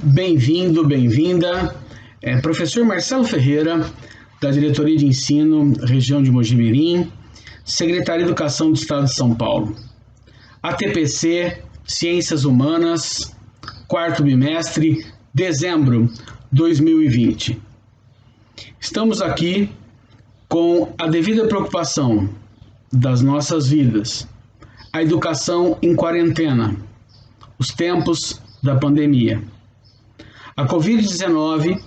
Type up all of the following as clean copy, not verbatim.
Bem-vindo, bem-vinda. Professor Marcelo Ferreira, da Diretoria de Ensino, Região de Mogi-mirim, Secretaria de Educação do Estado de São Paulo. ATPC, Ciências Humanas, quarto bimestre, dezembro 2020. Estamos aqui com a devida preocupação das nossas vidas, a educação em quarentena, os tempos da pandemia. A Covid-19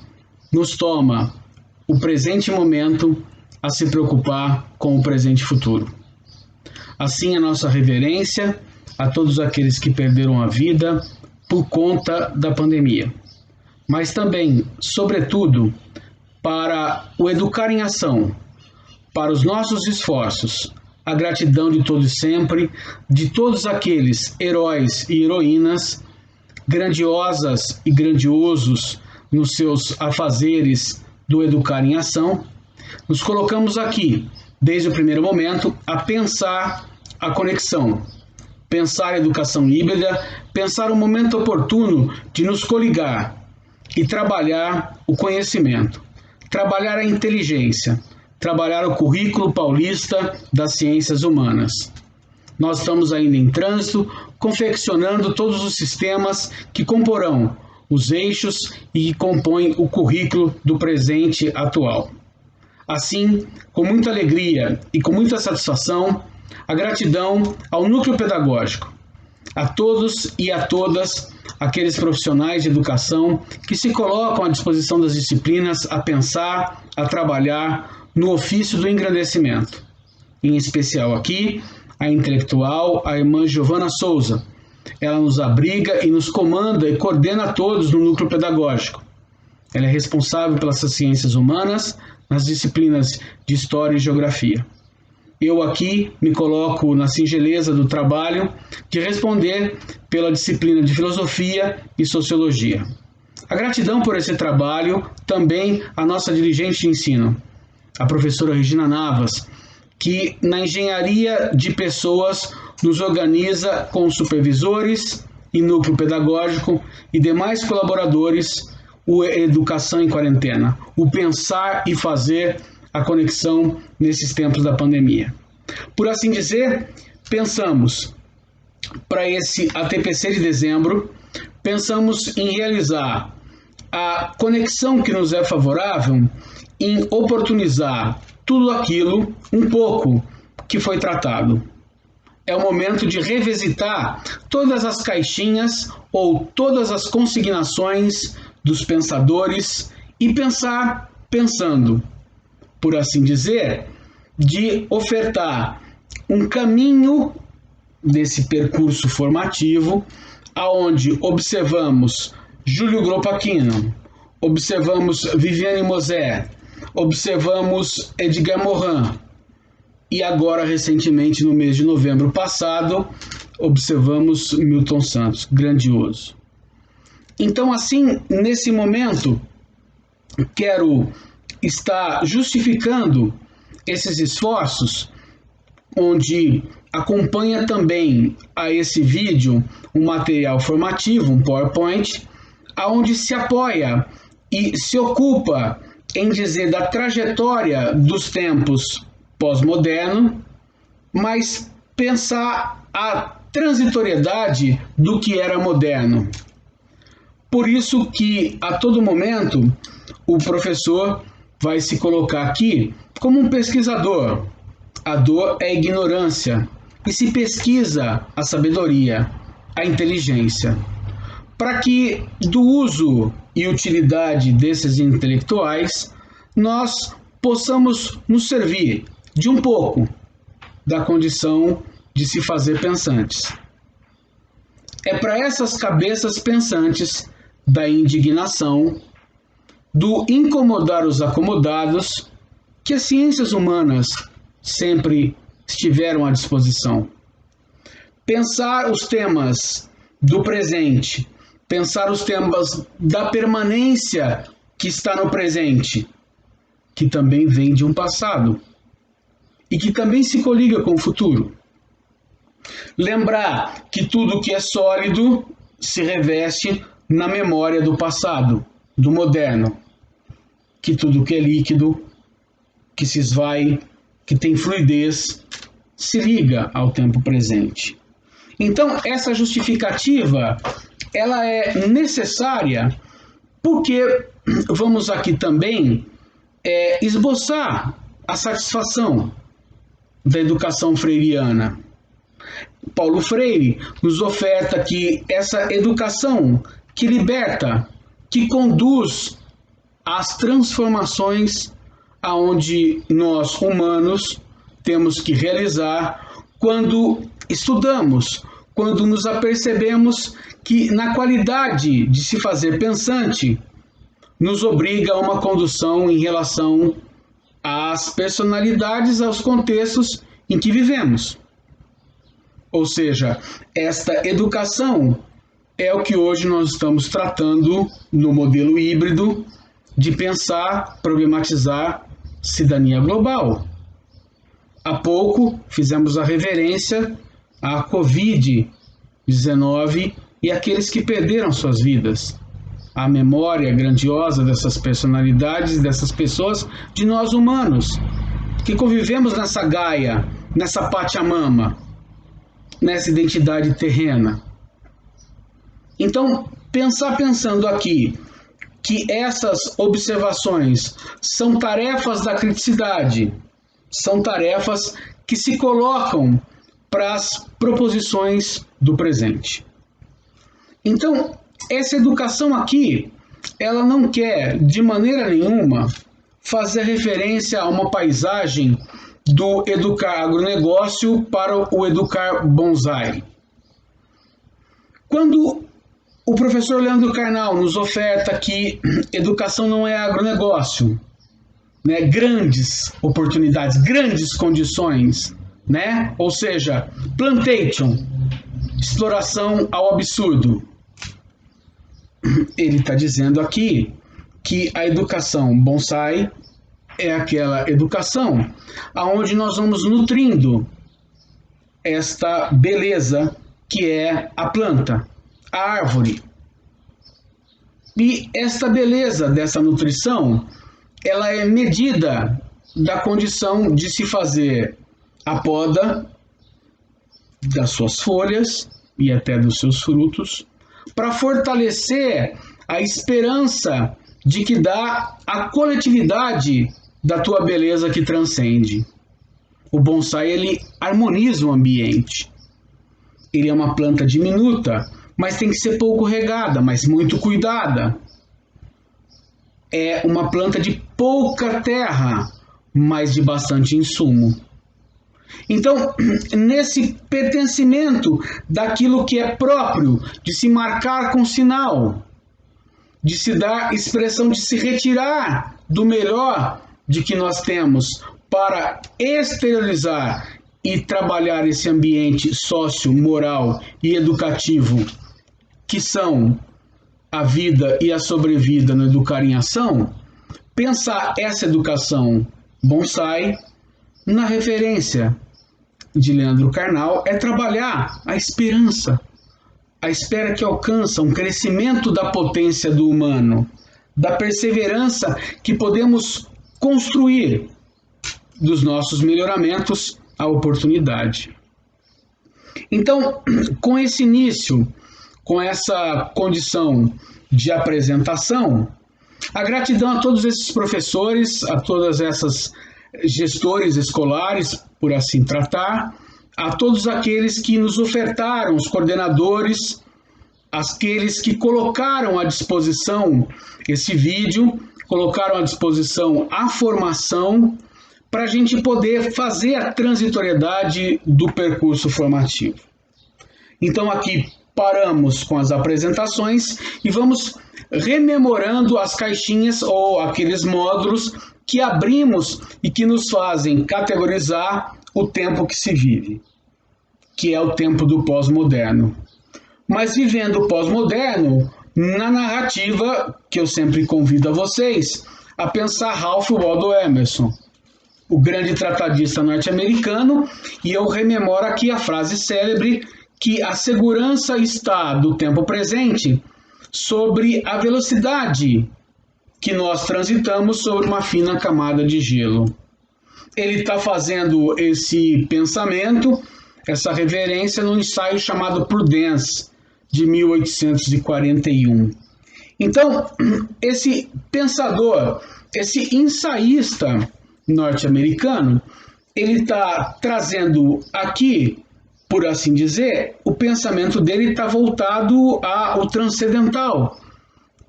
nos toma o presente momento a se preocupar com o presente futuro. Assim, a nossa reverência a todos aqueles que perderam a vida por conta da pandemia, mas também, sobretudo, para o educar em ação, para os nossos esforços, a gratidão de todos sempre, de todos aqueles heróis e heroínas grandiosas e grandiosos nos seus afazeres do educar em ação, nos colocamos aqui, desde o primeiro momento, a pensar a conexão, pensar a educação híbrida, pensar o momento oportuno de nos coligar e trabalhar o conhecimento, trabalhar a inteligência, trabalhar o currículo paulista das ciências humanas. Nós estamos ainda em trânsito, confeccionando todos os sistemas que comporão os eixos e que compõem o currículo do presente atual. Assim, com muita alegria e com muita satisfação, a gratidão ao núcleo pedagógico, a todos e a todas aqueles profissionais de educação que se colocam à disposição das disciplinas a pensar, a trabalhar no ofício do engrandecimento. Em especial aqui, a intelectual, a irmã Giovana Souza. Ela nos abriga e nos comanda e coordena a todos no núcleo pedagógico. Ela é responsável pelas ciências humanas nas disciplinas de História e Geografia. Eu aqui me coloco na singeleza do trabalho de responder pela disciplina de Filosofia e Sociologia. A gratidão por esse trabalho também à nossa dirigente de ensino, a professora Regina Navas, que na engenharia de pessoas nos organiza com supervisores e núcleo pedagógico e demais colaboradores o Educação em Quarentena, o pensar e fazer a conexão nesses tempos da pandemia. Por assim dizer, pensamos para esse ATPC de dezembro, pensamos em realizar a conexão que nos é favorável em oportunizar tudo aquilo, um pouco, que foi tratado. É o momento de revisitar todas as caixinhas ou todas as consignações dos pensadores e pensar pensando, por assim dizer, de ofertar um caminho desse percurso formativo, aonde observamos Júlio Gropachino, observamos Viviane Moser, observamos Edgar Morin e agora, recentemente, no mês de novembro passado, observamos Milton Santos, grandioso. Então, assim, nesse momento, quero estar justificando esses esforços, onde acompanha também a esse vídeo um material formativo, um PowerPoint, aonde se apoia e se ocupa em dizer da trajetória dos tempos pós-moderno, mas pensar a transitoriedade do que era moderno. Por isso que, a todo momento, o professor vai se colocar aqui como um pesquisador. A dor é a ignorância, e se pesquisa a sabedoria, a inteligência. Para que, do uso e utilidade desses intelectuais, nós possamos nos servir de um pouco da condição de se fazer pensantes. É para essas cabeças pensantes da indignação, do incomodar os acomodados, que as ciências humanas sempre estiveram à disposição. Pensar os temas do presente, pensar os temas da permanência que está no presente, que também vem de um passado e que também se coliga com o futuro. Lembrar que tudo que é sólido se reveste na memória do passado, do moderno, que tudo que é líquido, que se esvai, que tem fluidez, se liga ao tempo presente. Então, essa justificativa, ela é necessária porque vamos aqui também esboçar a satisfação da educação freiriana. Paulo Freire nos oferta que essa educação que liberta, que conduz às transformações aonde nós, humanos, temos que realizar quando estudamos, quando nos apercebemos que na qualidade de se fazer pensante nos obriga a uma condução em relação às personalidades, aos contextos em que vivemos. Ou seja, esta educação é o que hoje nós estamos tratando no modelo híbrido de pensar, problematizar cidadania global. Há pouco fizemos a reverência à Covid-19 e àqueles que perderam suas vidas. A memória grandiosa dessas personalidades, dessas pessoas, de nós humanos, que convivemos nessa Gaia, nessa Pachamama, nessa identidade terrena. Então, pensando aqui que essas observações são tarefas da criticidade, são tarefas que se colocam para as proposições do presente. Então, essa educação aqui, ela não quer, de maneira nenhuma, fazer referência a uma paisagem do educar agronegócio para o educar bonsai. Quando o professor Leandro Carnal nos oferta que educação não é agronegócio, né? Grandes oportunidades, grandes condições, né? Ou seja, plantation, exploração ao absurdo. Ele está dizendo aqui que a educação bonsai é aquela educação aonde nós vamos nutrindo esta beleza que é a planta, a árvore. E esta beleza dessa nutrição, ela é medida da condição de se fazer a poda das suas folhas e até dos seus frutos, para fortalecer a esperança de que dá a coletividade da tua beleza que transcende. O bonsai, ele harmoniza o ambiente. Ele é uma planta diminuta, mas tem que ser pouco regada, mas muito cuidada. É uma planta de pouca terra, mas de bastante insumo. Então, nesse pertencimento daquilo que é próprio, de se marcar com sinal, de se dar expressão, de se retirar do melhor de que nós temos para exteriorizar e trabalhar esse ambiente sócio, moral e educativo que são a vida e a sobrevida no Educar em Ação, pensar essa educação bonsai na referência de Leandro Carnal é trabalhar a esperança, a espera que alcança um crescimento da potência do humano, da perseverança que podemos construir dos nossos melhoramentos a oportunidade. Então, com esse início, com essa condição de apresentação, a gratidão a todos esses professores, a todas essas gestores escolares, por assim tratar, a todos aqueles que nos ofertaram, os coordenadores, aqueles que colocaram à disposição esse vídeo, colocaram à disposição a formação para a gente poder fazer a transitoriedade do percurso formativo. Então aqui paramos com as apresentações e vamos rememorando as caixinhas ou aqueles módulos que abrimos e que nos fazem categorizar o tempo que se vive, que é o tempo do pós-moderno. Mas vivendo o pós-moderno na narrativa que eu sempre convido a vocês a pensar Ralph Waldo Emerson, o grande tratadista norte-americano, e eu rememoro aqui a frase célebre que a segurança está do tempo presente sobre a velocidade que nós transitamos sobre uma fina camada de gelo. Ele está fazendo esse pensamento, essa reverência, num ensaio chamado Prudence, de 1841. Então, esse pensador, esse ensaísta norte-americano, ele está trazendo aqui, por assim dizer, o pensamento dele está voltado ao transcendental,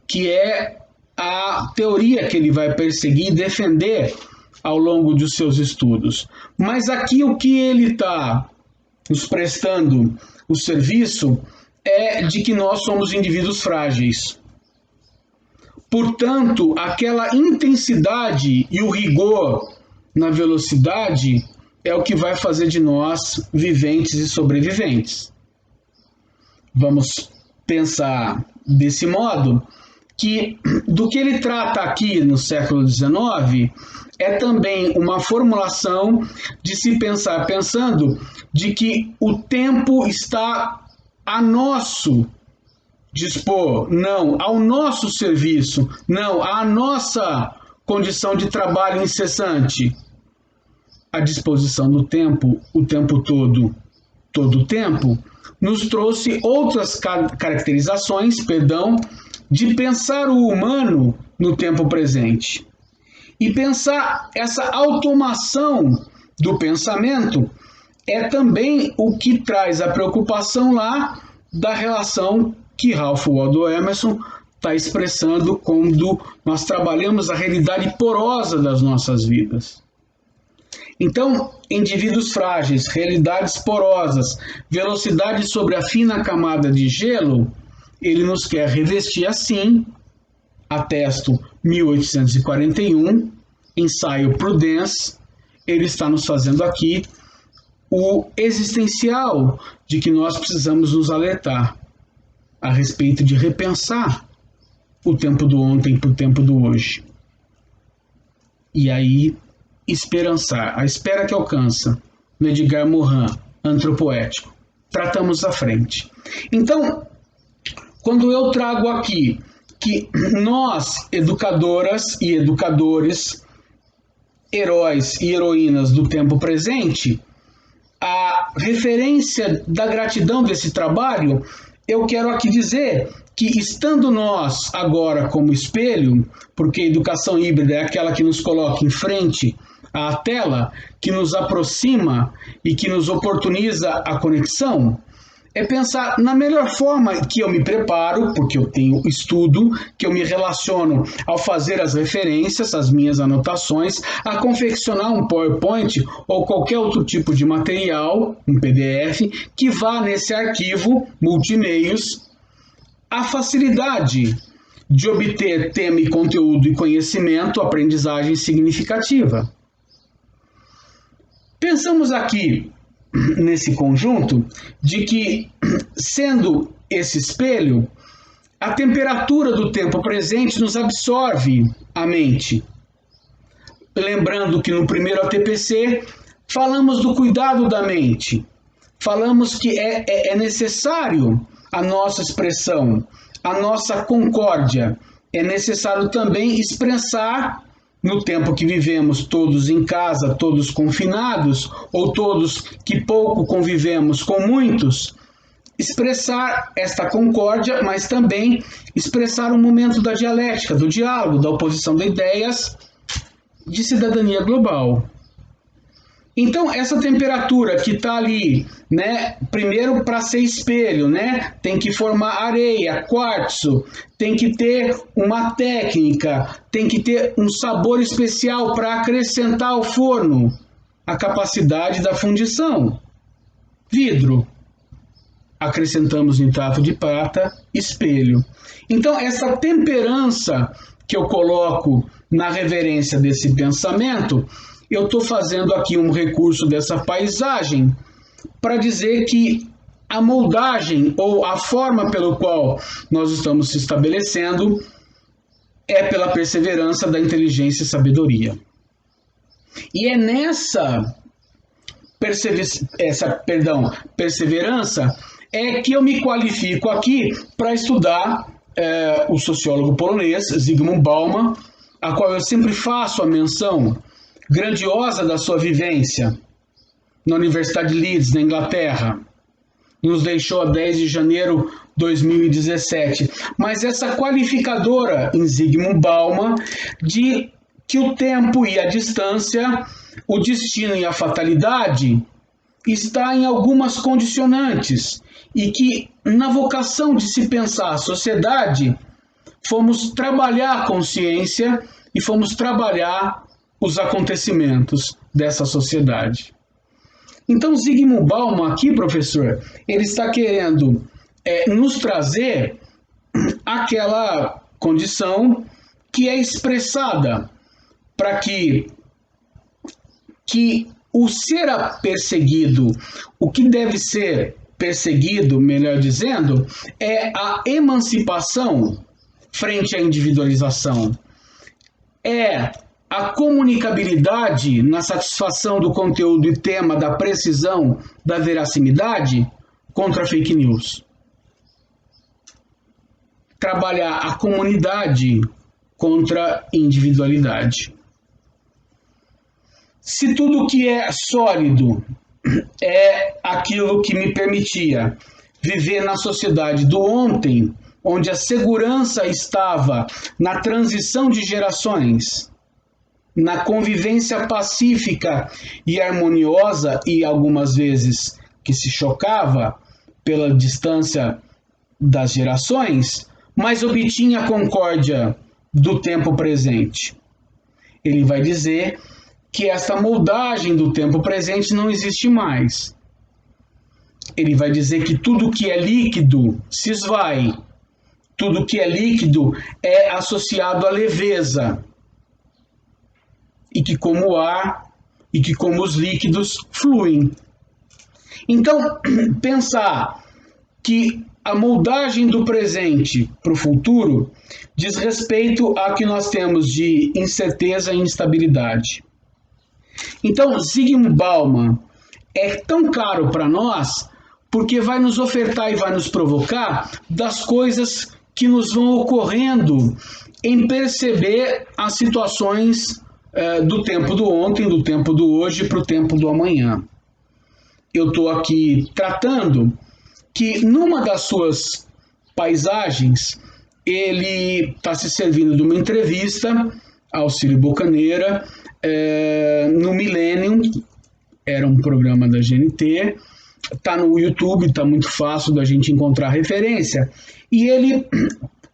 que é a teoria que ele vai perseguir e defender ao longo dos seus estudos. Mas aqui o que ele está nos prestando o serviço é de que nós somos indivíduos frágeis. Portanto, aquela intensidade e o rigor na velocidade é o que vai fazer de nós viventes e sobreviventes. Vamos pensar desse modo, que do que ele trata aqui no século XIX é também uma formulação de se pensar pensando de que o tempo está a nosso dispor, não ao nosso serviço, não à nossa condição de trabalho incessante. A disposição do tempo, o tempo todo o tempo, nos trouxe outras caracterizações, de pensar o humano no tempo presente. E pensar essa automação do pensamento é também o que traz a preocupação lá da relação que Ralph Waldo Emerson está expressando quando nós trabalhamos a realidade porosa das nossas vidas. Então, indivíduos frágeis, realidades porosas, velocidade sobre a fina camada de gelo, ele nos quer revestir assim, atesto 1841, ensaio Prudence, ele está nos fazendo aqui o existencial de que nós precisamos nos alertar a respeito de repensar o tempo do ontem para o tempo do hoje. E aí, esperançar, a espera que alcança, no Edgar Morin, antropoético. Tratamos à frente. Então, quando eu trago aqui que nós, educadoras e educadores, heróis e heroínas do tempo presente, a referência da gratidão desse trabalho, eu quero aqui dizer que, estando nós agora como espelho, porque a educação híbrida é aquela que nos coloca em frente à tela, que nos aproxima e que nos oportuniza a conexão, é pensar na melhor forma que eu me preparo, porque eu tenho estudo, que eu me relaciono ao fazer as referências, as minhas anotações, a confeccionar um PowerPoint ou qualquer outro tipo de material, um PDF, que vá nesse arquivo multimeios, a facilidade de obter tema e conteúdo e conhecimento, aprendizagem significativa. Pensamos aqui nesse conjunto de que, sendo esse espelho, a temperatura do tempo presente nos absorve a mente. Lembrando que no primeiro ATPC falamos do cuidado da mente, falamos que é necessário a nossa expressão, a nossa concórdia, é necessário também expressar no tempo que vivemos todos em casa, todos confinados, ou todos que pouco convivemos com muitos, expressar esta concórdia, mas também expressar um momento da dialética, do diálogo, da oposição de ideias, de cidadania global. Então, essa temperatura que está ali, né, primeiro para ser espelho, né, tem que formar areia, quartzo, tem que ter uma técnica, tem que ter um sabor especial para acrescentar ao forno a capacidade da fundição. Vidro, acrescentamos nitrato de prata, espelho. Então, essa temperança que eu coloco na reverência desse pensamento, eu estou fazendo aqui um recurso dessa paisagem para dizer que a moldagem ou a forma pelo qual nós estamos se estabelecendo é pela perseverança da inteligência e sabedoria. E é nessa perseverança é que eu me qualifico aqui para estudar o sociólogo polonês Zygmunt Bauman, a qual eu sempre faço a menção grandiosa da sua vivência na Universidade de Leeds, na Inglaterra. Nos deixou a 10 de janeiro de 2017. Mas essa qualificadora em Zygmunt Bauman de que o tempo e a distância, o destino e a fatalidade está em algumas condicionantes e que na vocação de se pensar a sociedade, fomos trabalhar a consciência e fomos trabalhar os acontecimentos dessa sociedade. Então, Zygmunt Bauman aqui, professor, ele está querendo nos trazer aquela condição que é expressada para que o ser perseguido, o que deve ser perseguido, melhor dizendo, é a emancipação frente à individualização. É a comunicabilidade na satisfação do conteúdo e tema, da precisão, da veracidade contra a fake news. Trabalhar a comunidade contra a individualidade. Se tudo que é sólido é aquilo que me permitia viver na sociedade do ontem, onde a segurança estava na transição de gerações, na convivência pacífica e harmoniosa e algumas vezes que se chocava pela distância das gerações, mas obtinha a concórdia do tempo presente. Ele vai dizer que essa moldagem do tempo presente não existe mais. Ele vai dizer que tudo que é líquido se esvai, tudo que é líquido é associado à leveza, e que como o ar e que como os líquidos fluem. Então, pensar que a moldagem do presente para o futuro diz respeito a que nós temos de incerteza e instabilidade. Então, Zygmunt Bauman é tão caro para nós porque vai nos ofertar e vai nos provocar das coisas que nos vão ocorrendo em perceber as situações do tempo do ontem, do tempo do hoje para o tempo do amanhã. Eu estou aqui tratando que numa das suas paisagens ele está se servindo de uma entrevista ao Círio Bocaneira no Millennium, era um programa da GNT, está no YouTube, está muito fácil da gente encontrar referência, e ele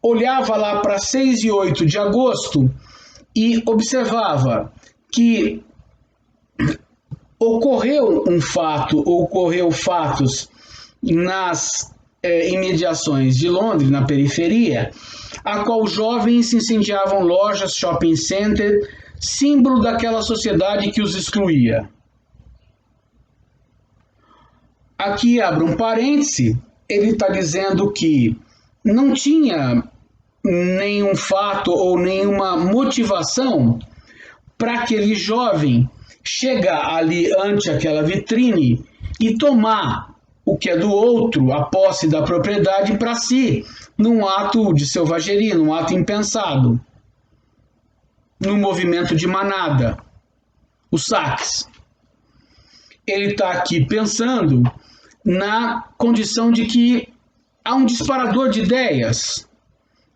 olhava lá para 6 e 8 de agosto e observava que ocorreu fatos nas imediações de Londres, na periferia, a qual jovens incendiavam lojas, shopping center, símbolo daquela sociedade que os excluía. Aqui abro um parêntese, ele está dizendo que não tinha nenhum fato ou nenhuma motivação para aquele jovem chegar ali ante aquela vitrine e tomar o que é do outro, a posse da propriedade para si, num ato de selvageria, num ato impensado, num movimento de manada, os saques. Ele está aqui pensando na condição de que há um disparador de ideias,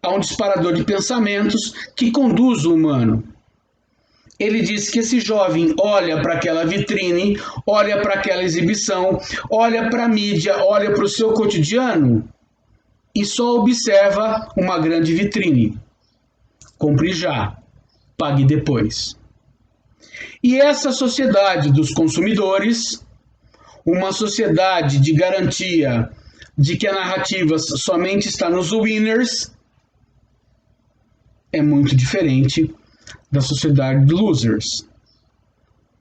há um disparador de pensamentos que conduz o humano. Ele diz que esse jovem olha para aquela vitrine, olha para aquela exibição, olha para a mídia, olha para o seu cotidiano e só observa uma grande vitrine. Compre já, pague depois. E essa sociedade dos consumidores, uma sociedade de garantia de que a narrativa somente está nos winners, é muito diferente da sociedade dos losers,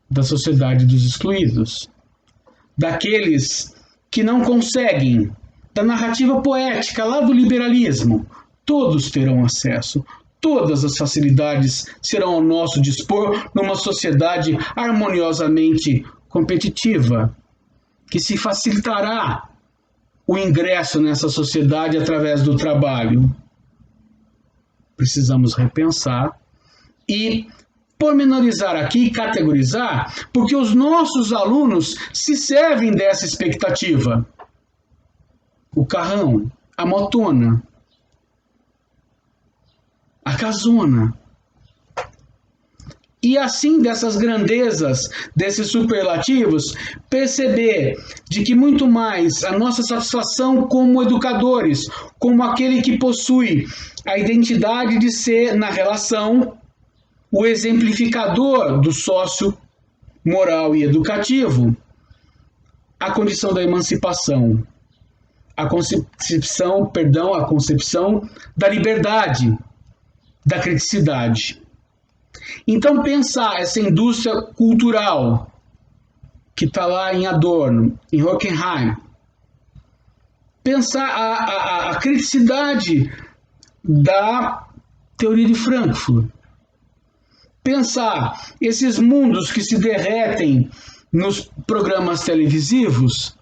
da sociedade dos excluídos, daqueles que não conseguem, da narrativa poética lá do liberalismo. Todos terão acesso, todas as facilidades serão ao nosso dispor numa sociedade harmoniosamente competitiva, que se facilitará o ingresso nessa sociedade através do trabalho. precisamos repensar e pormenorizar aqui, categorizar, porque os nossos alunos se servem dessa expectativa. O carrão, a motona, a casona. E assim, dessas grandezas, desses superlativos, perceber de que muito mais a nossa satisfação como educadores, como aquele que possui a identidade de ser, na relação, o exemplificador do sócio moral e educativo, a condição da emancipação, a concepção da liberdade, da criticidade. Então, pensar essa indústria cultural que está lá em Adorno, em Horkheim, pensar a criticidade da teoria de Frankfurt, pensar esses mundos que se derretem nos programas televisivos,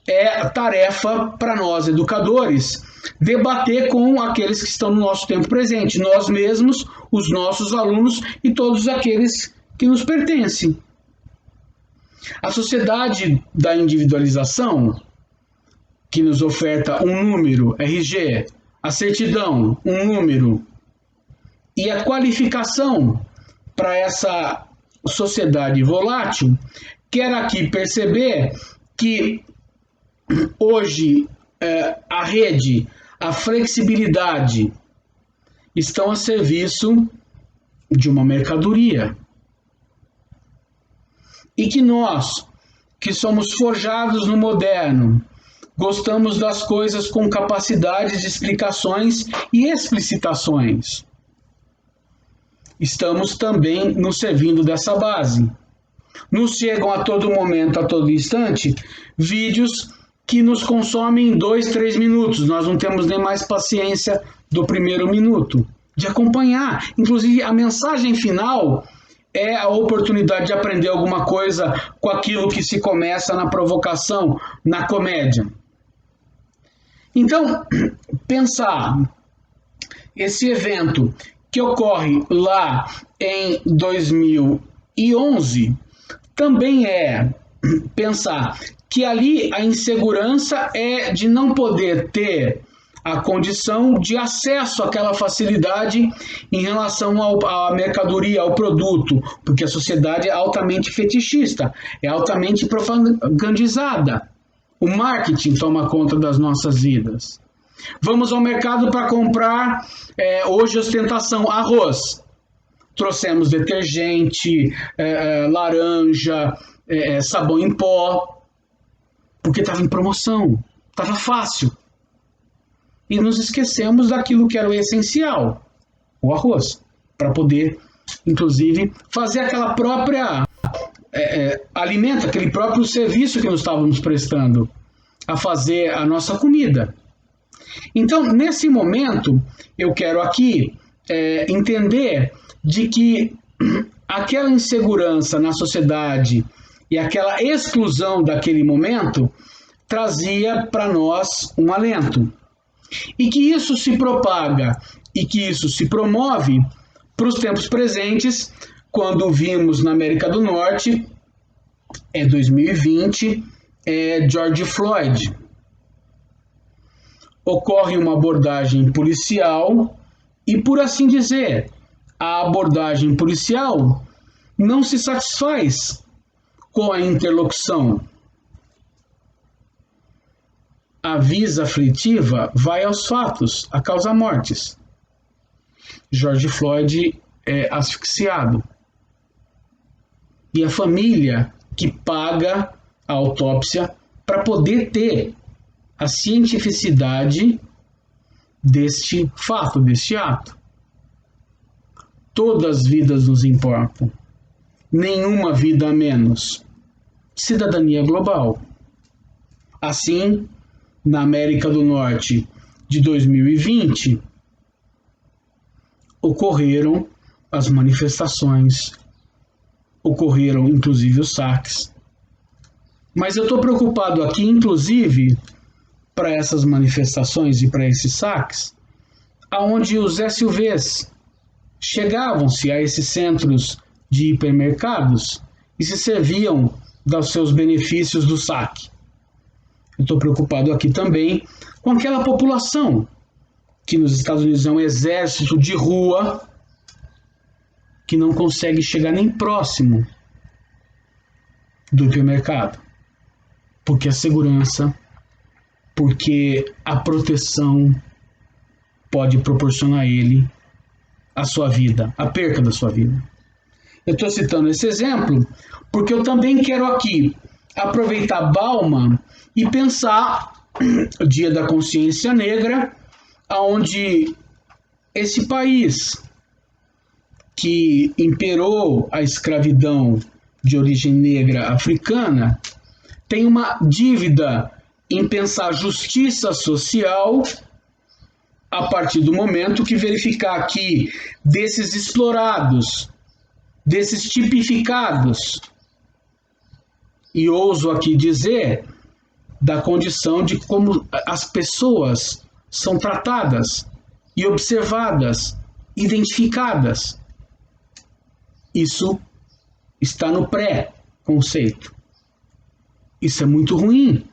é tarefa para nós, educadores, debater com aqueles que estão no nosso tempo presente, nós mesmos, os nossos alunos e todos aqueles que nos pertencem. A sociedade da individualização, que nos oferta um número, RG, a certidão, um número, e a qualificação para essa sociedade volátil, quer aqui perceber que hoje a rede, a flexibilidade estão a serviço de uma mercadoria. E que nós, que somos forjados no moderno, gostamos das coisas com capacidade de explicações e explicitações. Estamos também nos servindo dessa base. Nos chegam a todo momento, a todo instante, vídeos que nos consomem em 2, 3 minutos. Nós não temos nem mais paciência do primeiro minuto de acompanhar. Inclusive, a mensagem final é a oportunidade de aprender alguma coisa com aquilo que se começa na provocação, na comédia. Então, pensar esse evento que ocorre lá em 2011 também é pensar que ali a insegurança é de não poder ter a condição de acesso àquela facilidade em relação à mercadoria, ao produto, porque a sociedade é altamente fetichista, é altamente propagandizada. O marketing toma conta das nossas vidas. Vamos ao mercado para comprar, hoje, ostentação, arroz. Trouxemos detergente, laranja, sabão em pó, porque estava em promoção, estava fácil. E nos esquecemos daquilo que era o essencial, o arroz, para poder, inclusive, fazer aquela própria alimento, aquele próprio serviço que nós estávamos prestando, a fazer a nossa comida. Então, nesse momento, eu quero aqui entender de que aquela insegurança na sociedade e aquela exclusão daquele momento trazia para nós um alento. E que isso se propaga e que isso se promove para os tempos presentes, quando vimos na América do Norte, 2020, George Floyd. Ocorre uma abordagem policial e, por assim dizer, a abordagem policial não se satisfaz com a interlocução. A visa aflitiva vai aos fatos, a causa mortes. George Floyd é asfixiado. E a família que paga a autópsia para poder ter a cientificidade deste fato, deste ato. Todas as vidas nos importam. Nenhuma vida a menos. Cidadania global. Assim, na América do Norte de 2020, ocorreram as manifestações, ocorreram inclusive os saques. Mas eu estou preocupado aqui, inclusive, para essas manifestações e para esses saques, onde os SUVs chegavam-se a esses centros de hipermercados e se serviam dos seus benefícios do saque. Eu estou preocupado aqui também com aquela população que nos Estados Unidos é um exército de rua que não consegue chegar nem próximo do hipermercado, porque a segurança, porque a proteção pode proporcionar a ele a sua vida, a perca da sua vida. Eu estou citando esse exemplo porque eu também quero aqui aproveitar Bauman e pensar o Dia da Consciência Negra, onde esse país que imperou a escravidão de origem negra africana tem uma dívida em pensar justiça social a partir do momento que verificar que desses explorados, desses tipificados, e ouso aqui dizer, da condição de como as pessoas são tratadas e observadas, identificadas. Isso está no pré-conceito. Isso é muito ruim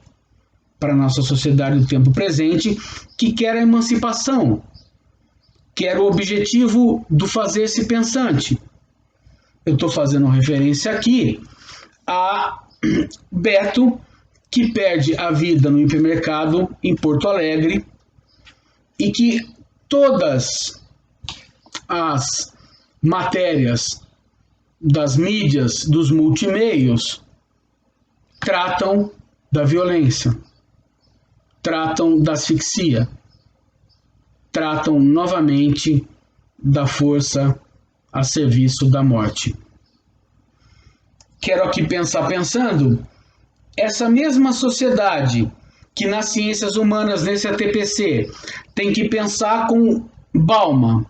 para a nossa sociedade do tempo presente, que quer a emancipação, quer o objetivo do fazer-se pensante. Eu estou fazendo referência aqui a Beto, que perde a vida no hipermercado em Porto Alegre e que todas as matérias das mídias, dos multimeios, tratam da violência, tratam da asfixia, tratam novamente da força a serviço da morte. Quero aqui pensando, essa mesma sociedade que nas ciências humanas, nesse ATPC, tem que pensar com Bauman,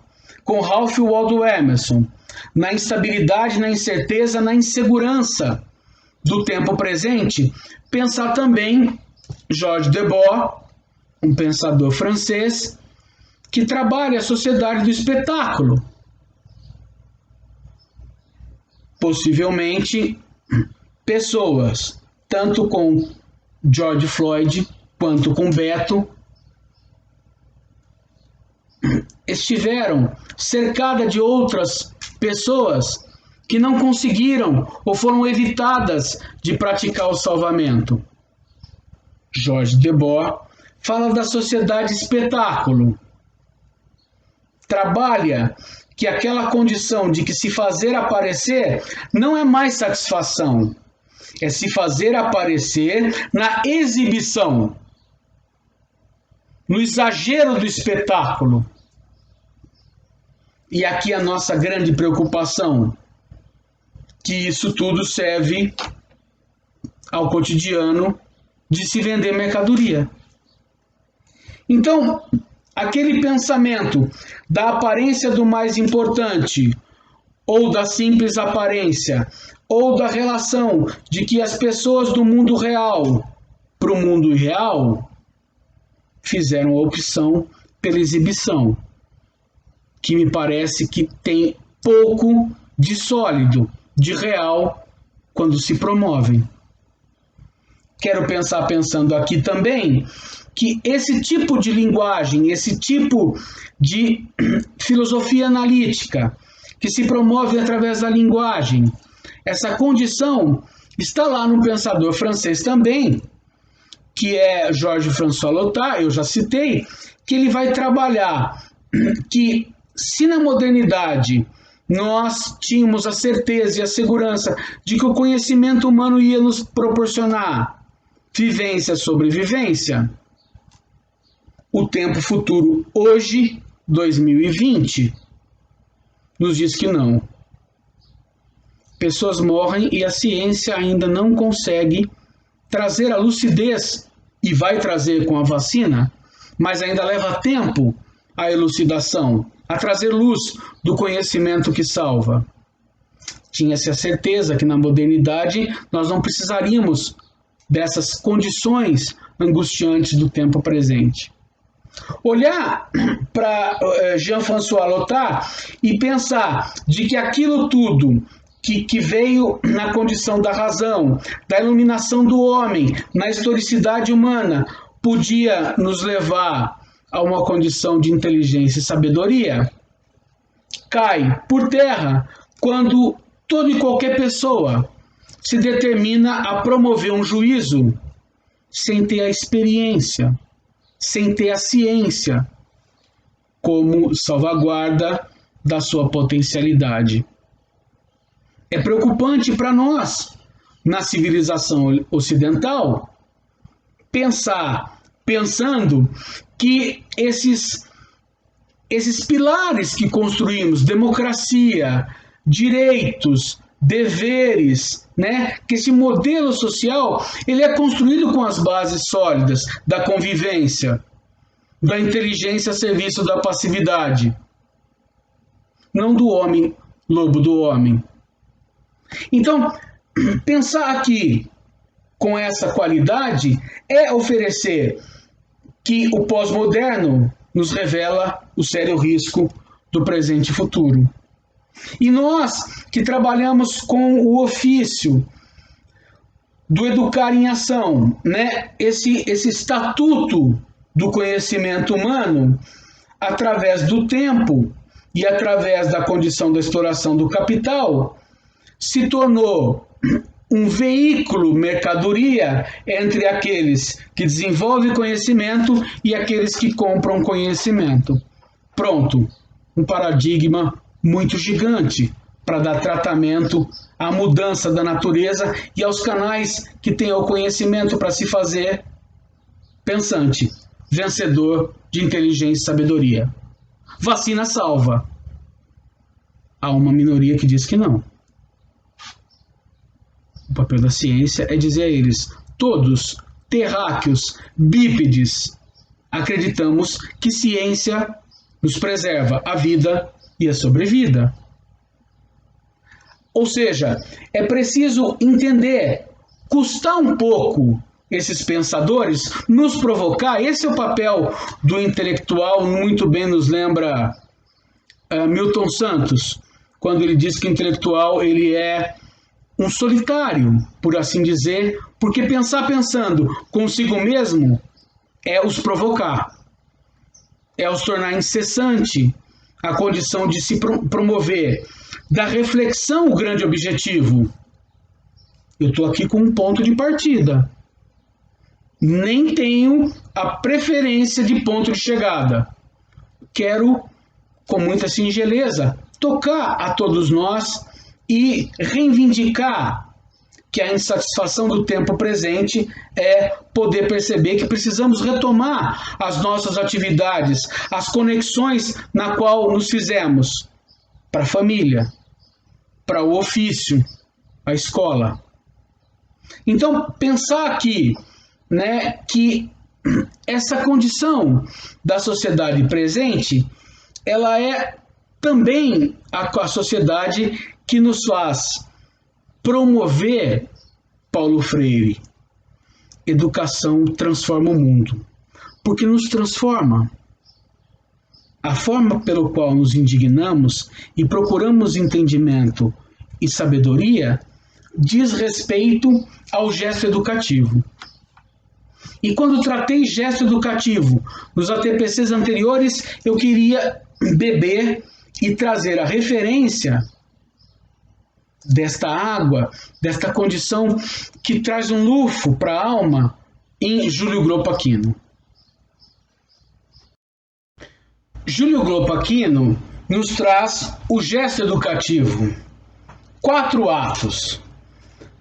com Ralph Waldo Emerson, na instabilidade, na incerteza, na insegurança do tempo presente, pensar também Georges Debord, um pensador francês, que trabalha a sociedade do espetáculo. Possivelmente, pessoas, tanto com George Floyd quanto com Beto, estiveram cercadas de outras pessoas que não conseguiram ou foram evitadas de praticar o salvamento. Georges Debord fala da sociedade espetáculo. Trabalha que aquela condição de que se fazer aparecer não é mais satisfação, é se fazer aparecer na exibição, no exagero do espetáculo. E aqui a nossa grande preocupação, que isso tudo serve ao cotidiano de se vender mercadoria. Então, aquele pensamento da aparência do mais importante, ou da simples aparência, ou da relação de que as pessoas do mundo real para o mundo irreal fizeram a opção pela exibição, que me parece que tem pouco de sólido, de real, quando se promovem. Quero pensando aqui também que esse tipo de linguagem, esse tipo de filosofia analítica que se promove através da linguagem, essa condição está lá no pensador francês também, que é Georges-François Lyotard, eu já citei, que ele vai trabalhar que se na modernidade nós tínhamos a certeza e a segurança de que o conhecimento humano ia nos proporcionar vivência sobre vivência, o tempo futuro hoje, 2020, nos diz que não. Pessoas morrem e a ciência ainda não consegue trazer a lucidez, e vai trazer com a vacina, mas ainda leva tempo a elucidação, a trazer luz do conhecimento que salva. Tinha-se a certeza que na modernidade nós não precisaríamos dessas condições angustiantes do tempo presente. Olhar para Jean-François Lyotard e pensar de que aquilo tudo que veio na condição da razão, da iluminação do homem, na historicidade humana, podia nos levar a uma condição de inteligência e sabedoria, cai por terra quando toda e qualquer pessoa se determina a promover um juízo sem ter a experiência, sem ter a ciência como salvaguarda da sua potencialidade. É preocupante para nós, na civilização ocidental, pensando que esses pilares que construímos, democracia, direitos, deveres, né? Que esse modelo social ele é construído com as bases sólidas da convivência, da inteligência a serviço da passividade, não do homem lobo do homem. Então, pensar aqui com essa qualidade é oferecer que o pós-moderno nos revela o sério risco do presente e futuro. E nós que trabalhamos com o ofício do educar em ação, né? Esse estatuto do conhecimento humano, através do tempo e através da condição da exploração do capital, se tornou um veículo mercadoria entre aqueles que desenvolvem conhecimento e aqueles que compram conhecimento. Pronto, um paradigma muito gigante para dar tratamento à mudança da natureza e aos canais que têm o conhecimento para se fazer pensante, vencedor de inteligência e sabedoria. Vacina salva. Há uma minoria que diz que não. O papel da ciência é dizer a eles, todos, terráqueos, bípedes, acreditamos que ciência nos preserva a vida e a sobrevida. Ou seja, é preciso entender, custar um pouco esses pensadores, nos provocar. Esse é o papel do intelectual, muito bem nos lembra Milton Santos, quando ele diz que o intelectual ele é um solitário, por assim dizer, porque pensando consigo mesmo é os provocar, é os tornar incessante a condição de se promover. Da reflexão, o grande objetivo. Eu estou aqui com um ponto de partida. Nem tenho a preferência de ponto de chegada. Quero, com muita singeleza, tocar a todos nós e reivindicar que a insatisfação do tempo presente é poder perceber que precisamos retomar as nossas atividades, as conexões na qual nos fizemos para a família, para o ofício, a escola. Então, pensar aqui, né, que essa condição da sociedade presente, ela é também a sociedade que nos faz promover, Paulo Freire, educação transforma o mundo, porque nos transforma. A forma pelo qual nos indignamos e procuramos entendimento e sabedoria diz respeito ao gesto educativo. E quando tratei gesto educativo nos ATPCs anteriores, eu queria beber e trazer a referência desta água, desta condição que traz um lufo para a alma em Júlio Gropo Aquino. Júlio Gropo Aquino nos traz o gesto educativo. 4 atos.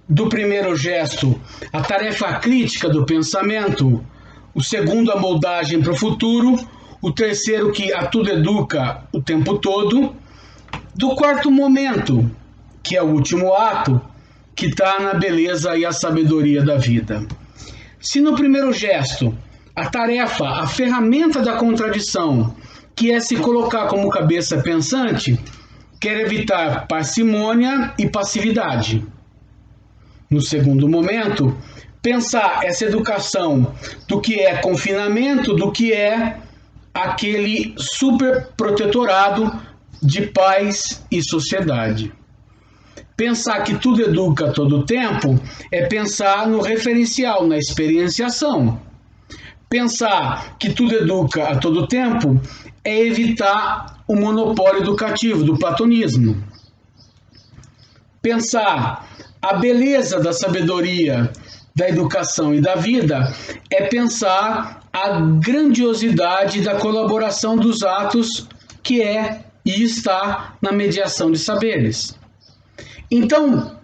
Do primeiro gesto, a tarefa crítica do pensamento. O segundo, a moldagem para o futuro. O terceiro, que a tudo educa o tempo todo. Do quarto momento, que é o último ato, que está na beleza e a sabedoria da vida. Se no primeiro gesto, a tarefa, a ferramenta da contradição, que é se colocar como cabeça pensante, quer evitar parcimônia e passividade. No segundo momento, pensar essa educação do que é confinamento, do que é aquele superprotetorado de paz e sociedade. Pensar que tudo educa a todo tempo é pensar no referencial, na experienciação. Pensar que tudo educa a todo tempo é evitar o monopólio educativo do platonismo. Pensar a beleza da sabedoria, da educação e da vida é pensar a grandiosidade da colaboração dos atos que é e está na mediação de saberes. Então,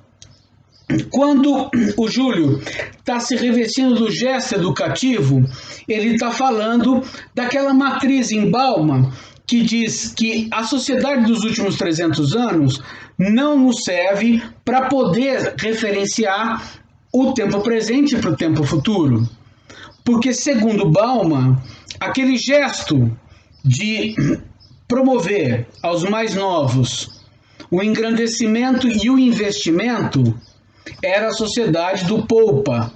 quando o Júlio está se revestindo do gesto educativo, ele está falando daquela matriz em Bauman que diz que a sociedade dos últimos 300 anos não nos serve para poder referenciar o tempo presente para o tempo futuro. Porque, segundo Bauman, aquele gesto de promover aos mais novos o engrandecimento e o investimento era a sociedade do poupa,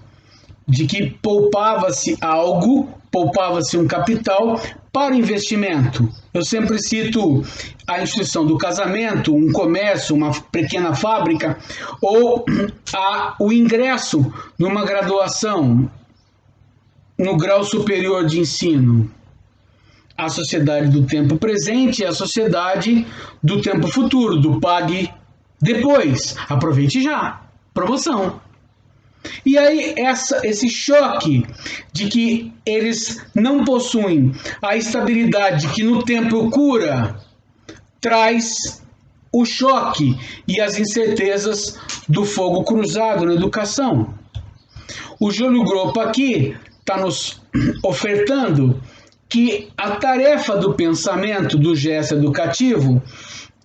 de que poupava-se algo, poupava-se um capital para investimento. Eu sempre cito a instituição do casamento, um comércio, uma pequena fábrica, ou o ingresso numa graduação no grau superior de ensino. A sociedade do tempo presente é a sociedade do tempo futuro, do pague depois, aproveite já, promoção. E aí esse choque de que eles não possuem a estabilidade que no tempo cura, traz o choque e as incertezas do fogo cruzado na educação. O Júlio Groppa aqui está nos ofertando que a tarefa do pensamento do gesto educativo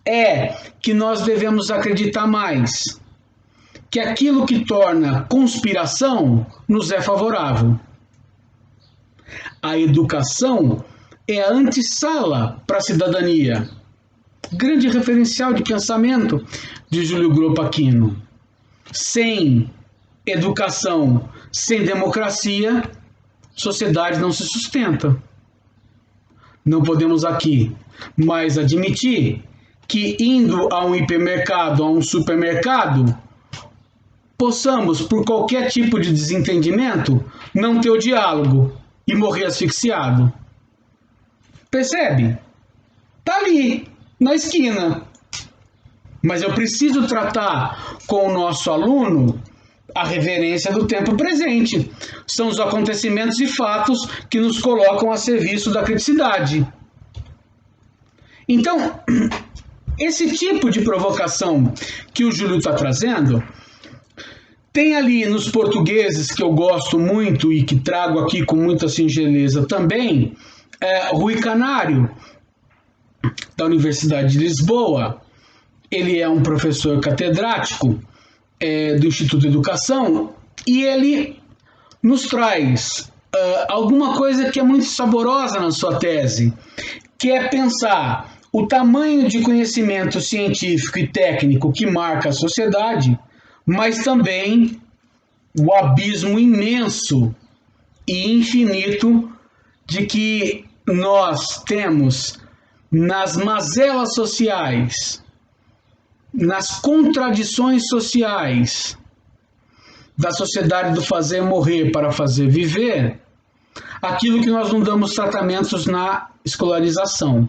é que nós devemos acreditar mais, que aquilo que torna conspiração nos é favorável. A educação é a antessala para a cidadania. Grande referencial de pensamento de Júlio Groppa Aquino. Sem educação, sem democracia, sociedade não se sustenta. Não podemos aqui mais admitir que indo a um hipermercado, a um supermercado, possamos, por qualquer tipo de desentendimento, não ter o diálogo e morrer asfixiado. Percebe? Está ali, na esquina. Mas eu preciso tratar com o nosso aluno a reverência do tempo presente. São os acontecimentos e fatos que nos colocam a serviço da criticidade. Então, esse tipo de provocação que o Júlio está trazendo, tem ali nos portugueses, que eu gosto muito e que trago aqui com muita singeleza também, Rui Canário, da Universidade de Lisboa. Ele é um professor catedrático do Instituto de Educação, e ele nos traz alguma coisa que é muito saborosa na sua tese, que é pensar o tamanho de conhecimento científico e técnico que marca a sociedade, mas também o abismo imenso e infinito de que nós temos nas mazelas sociais, nas contradições sociais da sociedade do fazer morrer para fazer viver, aquilo que nós não damos tratamentos na escolarização.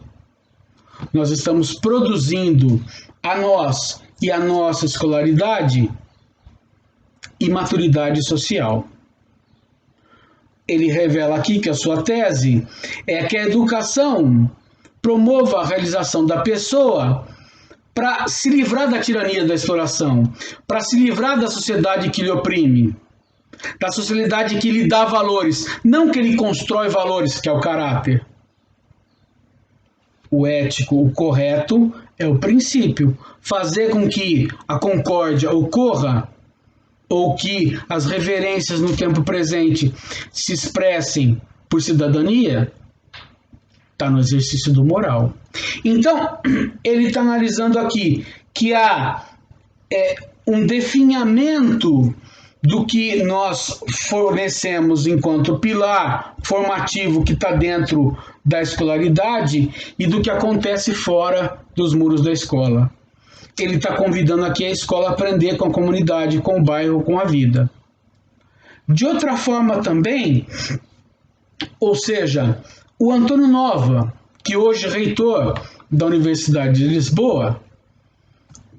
Nós estamos produzindo a nós e a nossa escolaridade imaturidade social. Ele revela aqui que a sua tese é que a educação promova a realização da pessoa para se livrar da tirania da exploração, para se livrar da sociedade que lhe oprime, da sociedade que lhe dá valores, não que ele constrói valores, que é o caráter. O ético, o correto, é o princípio. Fazer com que a concórdia ocorra, ou que as reverências no tempo presente se expressem por cidadania, está no exercício do moral. Então, ele está analisando aqui que há um definhamento do que nós fornecemos enquanto pilar formativo que está dentro da escolaridade e do que acontece fora dos muros da escola. Ele está convidando aqui a escola a aprender com a comunidade, com o bairro, com a vida. De outra forma também, ou seja, o Antônio Nova, que hoje é reitor da Universidade de Lisboa,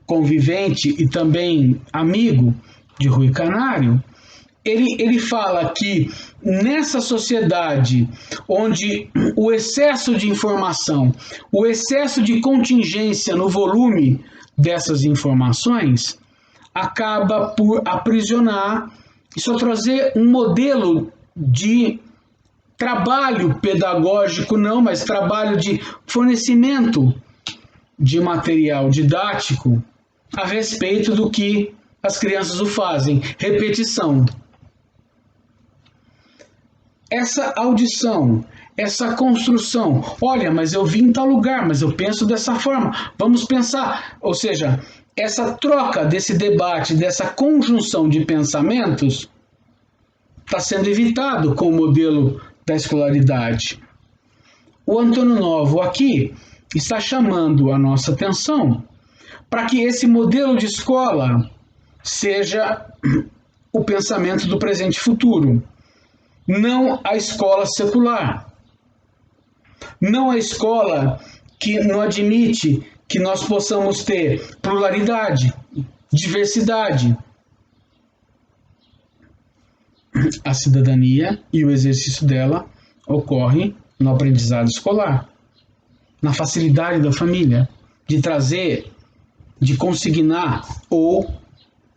convivente e também amigo de Rui Canário, ele fala que nessa sociedade onde o excesso de informação, o excesso de contingência no volume dessas informações acaba por aprisionar e só trazer um modelo de trabalho pedagógico, não, mas trabalho de fornecimento de material didático a respeito do que as crianças o fazem, repetição. Essa audição, essa construção, olha, mas eu vim em tal lugar, mas eu penso dessa forma, vamos pensar, ou seja, essa troca desse debate, dessa conjunção de pensamentos está sendo evitado com o modelo da escolaridade. O Antônio Novo aqui está chamando a nossa atenção para que esse modelo de escola seja o pensamento do presente e futuro, não a escola secular, não a escola que não admite que nós possamos ter pluralidade, diversidade. A cidadania e o exercício dela ocorre no aprendizado escolar, na facilidade da família de trazer, de consignar ou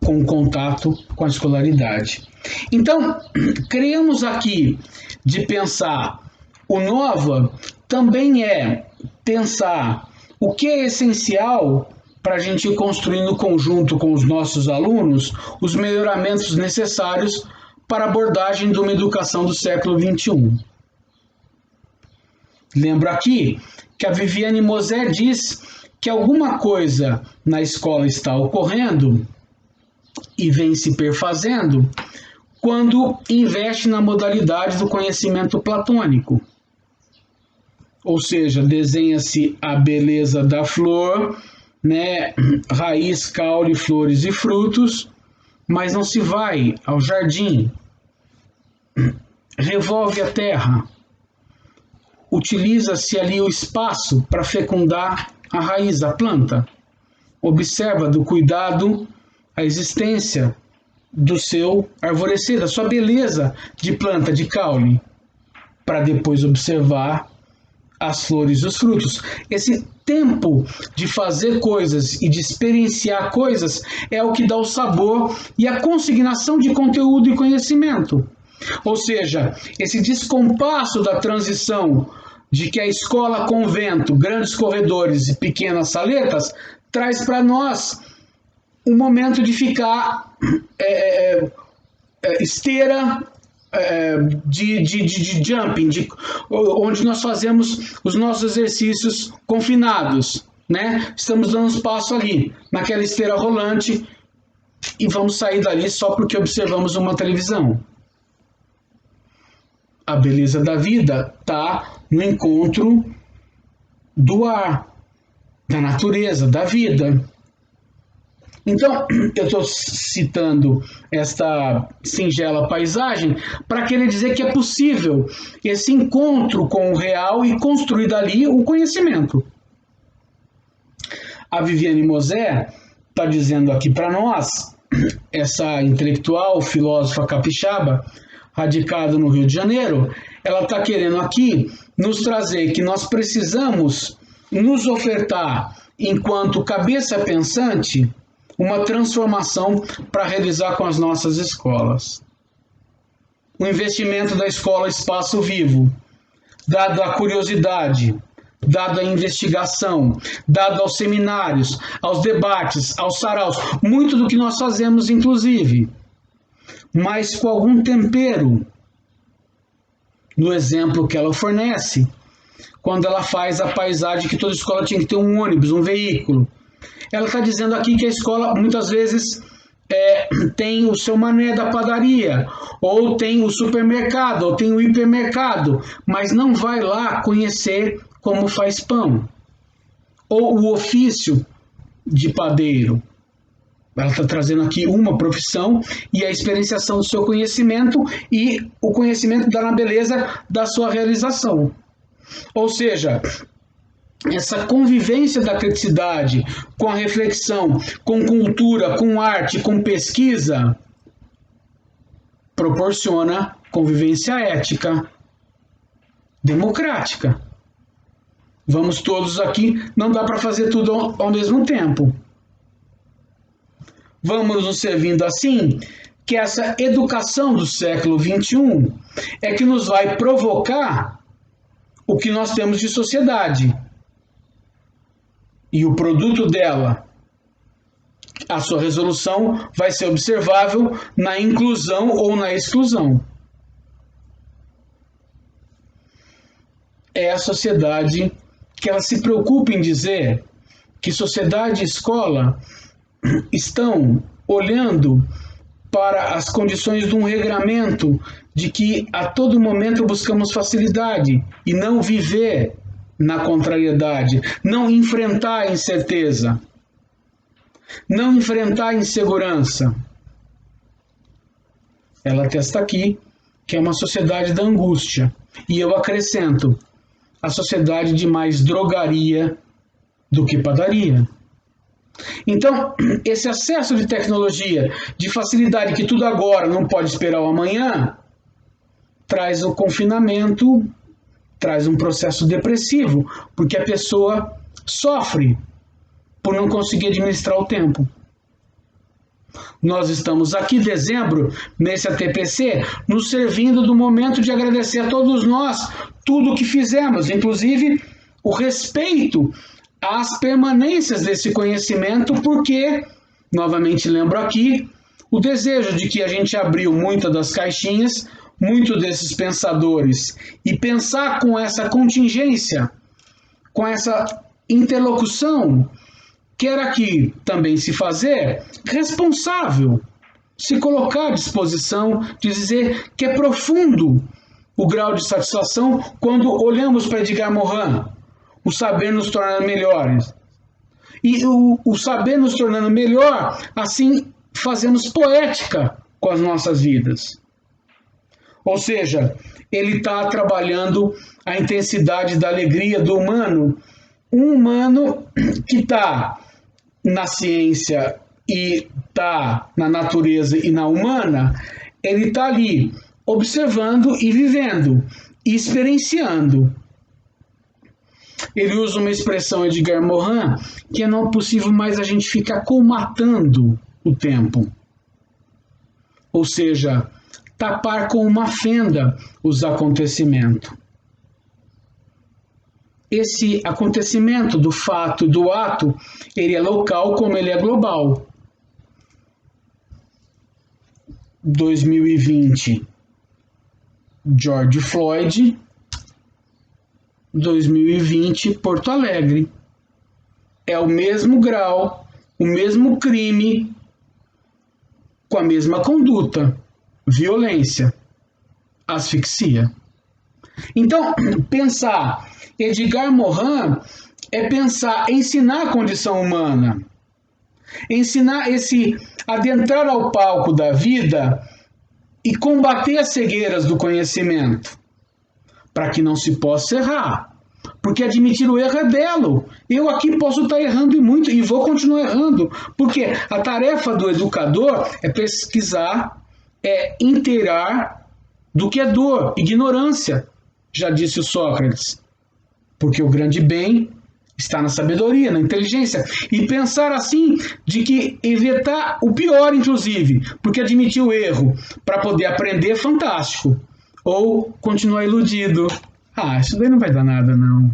com contato com a escolaridade. Então, criamos aqui de pensar o Nova também é pensar o que é essencial para a gente ir construindo conjunto com os nossos alunos os melhoramentos necessários para a abordagem de uma educação do século XXI. Lembro aqui que a Viviane Mosé diz que alguma coisa na escola está ocorrendo e vem se perfazendo quando investe na modalidade do conhecimento platônico. Ou seja, desenha-se a beleza da flor, né, raiz, caule, flores e frutos, mas não se vai ao jardim, revolve a terra, utiliza-se ali o espaço para fecundar a raiz, a planta, observa do cuidado a existência do seu arvorecer, da sua beleza de planta, de caule, para depois observar as flores e os frutos. Esse tempo de fazer coisas e de experienciar coisas é o que dá o sabor e a consignação de conteúdo e conhecimento. Ou seja, esse descompasso da transição de que a escola convento, grandes corredores e pequenas saletas, traz para nós um momento de ficar esteira, de jumping, onde nós fazemos os nossos exercícios confinados, né? Estamos dando espaço ali, naquela esteira rolante, e vamos sair dali só porque observamos uma televisão. A beleza da vida está no encontro do ar, da natureza, da vida. Então, eu estou citando esta singela paisagem para querer dizer que é possível esse encontro com o real e construir dali o conhecimento. A Viviane Mosé está dizendo aqui para nós, essa intelectual, filósofa capixaba, radicada no Rio de Janeiro, ela está querendo aqui nos trazer que nós precisamos nos ofertar, enquanto cabeça pensante, uma transformação para realizar com as nossas escolas. O investimento da escola Espaço Vivo, dado a curiosidade, dado a investigação, dado aos seminários, aos debates, aos saraus, muito do que nós fazemos, inclusive, mas com algum tempero no exemplo que ela fornece, quando ela faz a paisagem que toda escola tinha que ter um ônibus, um veículo. Ela está dizendo aqui que a escola, muitas vezes, tem o seu mané da padaria, ou tem o supermercado, ou tem o hipermercado, mas não vai lá conhecer como faz pão, ou o ofício de padeiro. Ela está trazendo aqui uma profissão e a experienciação do seu conhecimento e o conhecimento da beleza da sua realização. Ou seja, essa convivência da criticidade com a reflexão, com cultura, com arte, com pesquisa, proporciona convivência ética, democrática. Vamos todos aqui, não dá para fazer tudo ao mesmo tempo. Vamos nos servindo assim, que essa educação do século XXI é que nos vai provocar o que nós temos de sociedade. E o produto dela, a sua resolução, vai ser observável na inclusão ou na exclusão. É a sociedade que ela se preocupa em dizer que sociedade e escola estão olhando para as condições de um regramento de que a todo momento buscamos facilidade e não viver na contrariedade, não enfrentar a incerteza, não enfrentar a insegurança. Ela atesta aqui que é uma sociedade da angústia. E eu acrescento, a sociedade de mais drogaria do que padaria. Então, esse acesso de tecnologia, de facilidade que tudo agora não pode esperar o amanhã, traz o confinamento, traz um processo depressivo, porque a pessoa sofre por não conseguir administrar o tempo. Nós estamos aqui em dezembro, nesse ATPC, nos servindo do momento de agradecer a todos nós tudo o que fizemos, inclusive o respeito às permanências desse conhecimento, porque, novamente lembro aqui, o desejo de que a gente abriu muitas das caixinhas, muitos desses pensadores, e pensar com essa contingência, com essa interlocução, quer aqui também se fazer responsável, se colocar à disposição de dizer que é profundo o grau de satisfação quando olhamos para Edgar Morin, o saber nos torna melhores. E o saber nos tornando melhor, assim fazemos poética com as nossas vidas. Ou seja, ele está trabalhando a intensidade da alegria do humano, um humano que está na ciência e está na natureza e na humana, ele está ali observando e vivendo, e experienciando. Ele usa uma expressão, Edgar Morin, que não é possível mais a gente ficar colmatando o tempo. Ou seja, tapar com uma fenda os acontecimentos. Esse acontecimento do fato e do ato, ele é local como ele é global. 2020, George Floyd. 2020, Porto Alegre. É o mesmo grau, o mesmo crime, com a mesma conduta, violência, asfixia. Então, pensar Edgar Morin é pensar, ensinar a condição humana, ensinar adentrar ao palco da vida e combater as cegueiras do conhecimento, para que não se possa errar. Porque admitir o erro é belo. Eu aqui posso estar errando e muito, e vou continuar errando. Porque a tarefa do educador é pesquisar, é inteirar do que é dor, ignorância, já disse o Sócrates. Porque o grande bem está na sabedoria, na inteligência. E pensar assim, de que evitar o pior, inclusive, porque admitir o erro para poder aprender é fantástico. Ou continuar iludido. Isso daí não vai dar nada, não.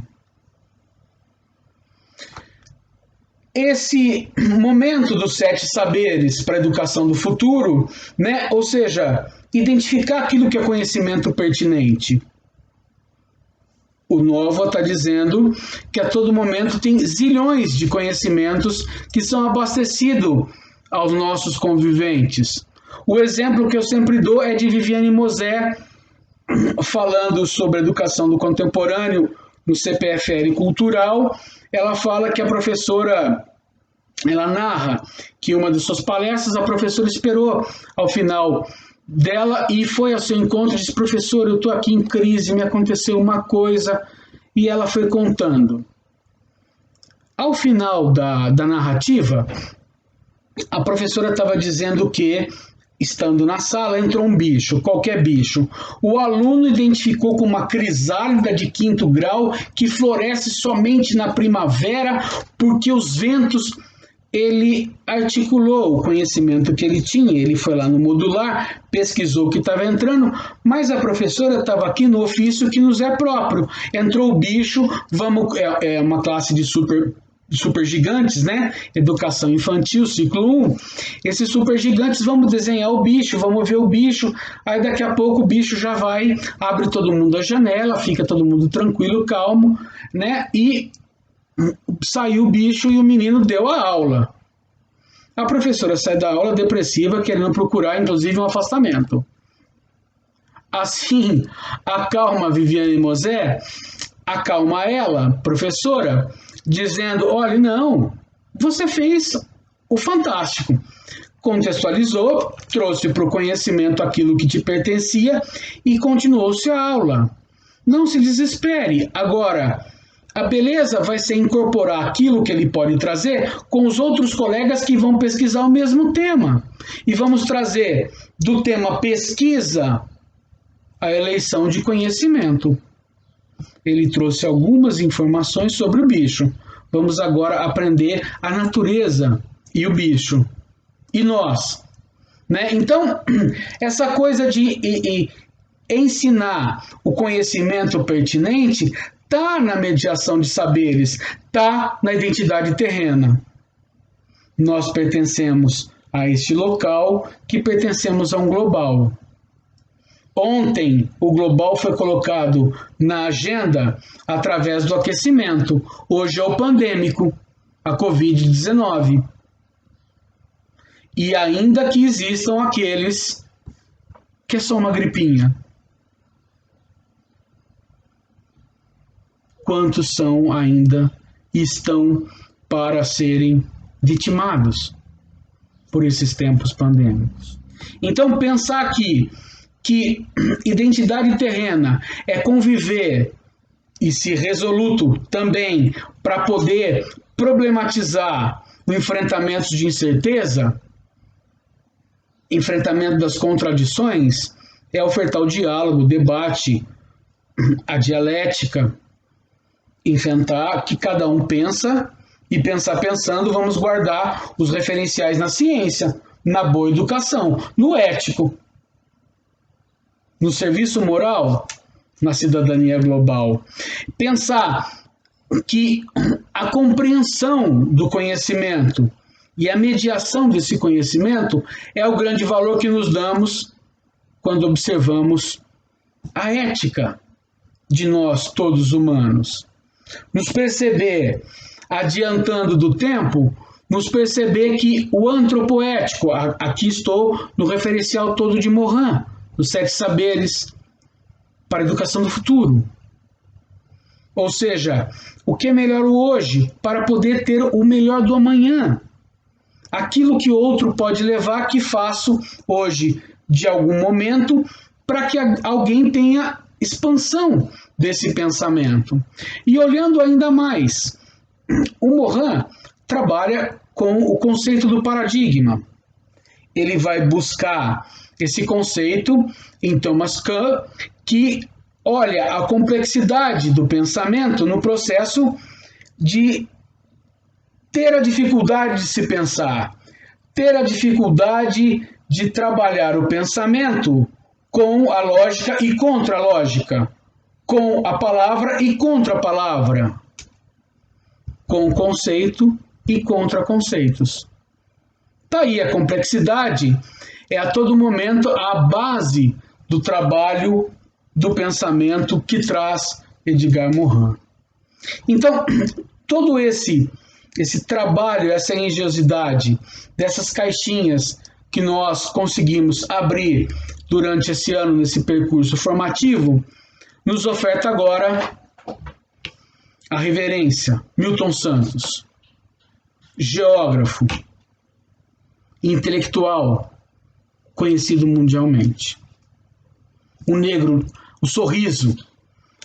Esse momento dos 7 saberes para a educação do futuro, né? Ou seja, identificar aquilo que é conhecimento pertinente. O Nova está dizendo que a todo momento tem zilhões de conhecimentos que são abastecidos aos nossos conviventes. O exemplo que eu sempre dou é de Viviane Mosé, falando sobre educação do contemporâneo no CPFL Cultural. Ela fala que a professora, ela narra que em uma de suas palestras a professora esperou ao final dela e foi ao seu encontro e disse: professor, eu estou aqui em crise, me aconteceu uma coisa, e ela foi contando. Ao final da narrativa, a professora estava dizendo que, estando na sala, entrou um bicho, qualquer bicho. O aluno identificou como uma crisálida de 5º grau que floresce somente na primavera, porque os ventos... Ele articulou o conhecimento que ele tinha, ele foi lá no modular, pesquisou o que estava entrando, mas a professora estava aqui no ofício que nos é próprio. Entrou o bicho, é uma classe de super gigantes, né? Educação infantil, ciclo 1. Esses super gigantes, vamos desenhar o bicho, vamos ver o bicho, aí daqui a pouco o bicho já vai, abre todo mundo a janela, fica todo mundo tranquilo, calmo, né? E saiu o bicho e o menino deu a aula. A professora sai da aula depressiva, querendo procurar, inclusive, um afastamento. Assim, acalma Viviane Mosé, acalma ela, professora, dizendo: olha, não, você fez o fantástico. Contextualizou, trouxe para o conhecimento aquilo que te pertencia e continuou-se a aula. Não se desespere. Agora, a beleza vai ser incorporar aquilo que ele pode trazer com os outros colegas que vão pesquisar o mesmo tema. E vamos trazer do tema pesquisa a eleição de conhecimento. Ele trouxe algumas informações sobre o bicho. Vamos agora aprender a natureza e o bicho. E nós, né? Então, essa coisa de ensinar o conhecimento pertinente está na mediação de saberes, está na identidade terrena. Nós pertencemos a este local, que pertencemos a um global. Ontem, o global foi colocado na agenda através do aquecimento. Hoje é o pandêmico, a Covid-19. E ainda que existam aqueles que é só uma gripinha. Quantos são ainda e estão para serem vitimados por esses tempos pandêmicos? Então, pensar aqui que identidade terrena é conviver e ser resoluto também para poder problematizar o enfrentamento de incerteza, enfrentamento das contradições, é ofertar o diálogo, o debate, a dialética, enfrentar que cada um pensa e pensar pensando, vamos guardar os referenciais na ciência, na boa educação, no ético, no serviço moral, na cidadania global. Pensar que a compreensão do conhecimento e a mediação desse conhecimento é o grande valor que nos damos quando observamos a ética de nós, todos humanos. Nos perceber, adiantando do tempo, nos perceber que o antropoético, aqui estou no referencial todo de Morin, os 7 saberes para a educação do futuro. Ou seja, o que é melhor hoje para poder ter o melhor do amanhã. Aquilo que outro pode levar, que faço hoje de algum momento, para que alguém tenha expansão desse pensamento. E olhando ainda mais, o Morin trabalha com o conceito do paradigma. Ele vai buscar esse conceito em Thomas Kuhn, que olha a complexidade do pensamento no processo de ter a dificuldade de se pensar, ter a dificuldade de trabalhar o pensamento com a lógica e contra a lógica, com a palavra e contra a palavra, com conceito e contra conceitos. Tá aí a complexidade, é a todo momento a base do trabalho do pensamento que traz Edgar Morin. Então, todo esse esse trabalho, essa engenhosidade dessas caixinhas que nós conseguimos abrir durante esse ano, nesse percurso formativo, nos oferta agora a reverência Milton Santos, geógrafo, intelectual, conhecido mundialmente. O negro, o sorriso,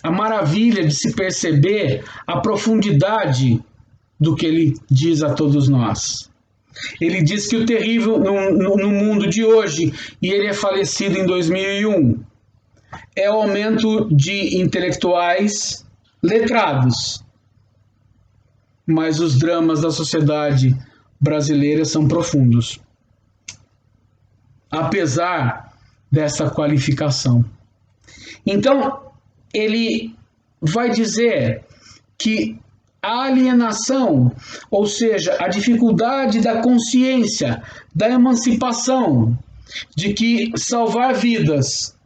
a maravilha de se perceber a profundidade do que ele diz a todos nós. Ele diz que o terrível no mundo de hoje, e ele é falecido em 2001, é o aumento de intelectuais letrados. Mas os dramas da sociedade brasileira são profundos, apesar dessa qualificação. Então, ele vai dizer que a alienação, ou seja, a dificuldade da consciência, da emancipação, de que salvar vidas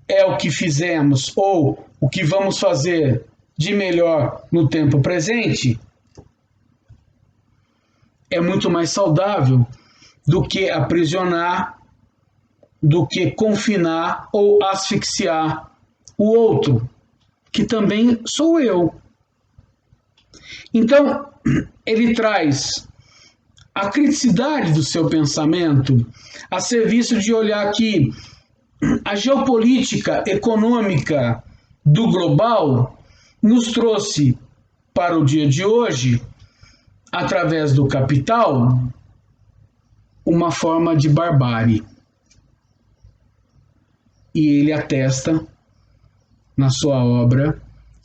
é o que fizemos ou o que vamos fazer de melhor no tempo presente, é muito mais saudável do que aprisionar, do que confinar ou asfixiar o outro, que também sou eu. Então, ele traz a criticidade do seu pensamento a serviço de olhar que a geopolítica econômica do global nos trouxe para o dia de hoje, através do capital, uma forma de barbárie. E ele atesta na sua obra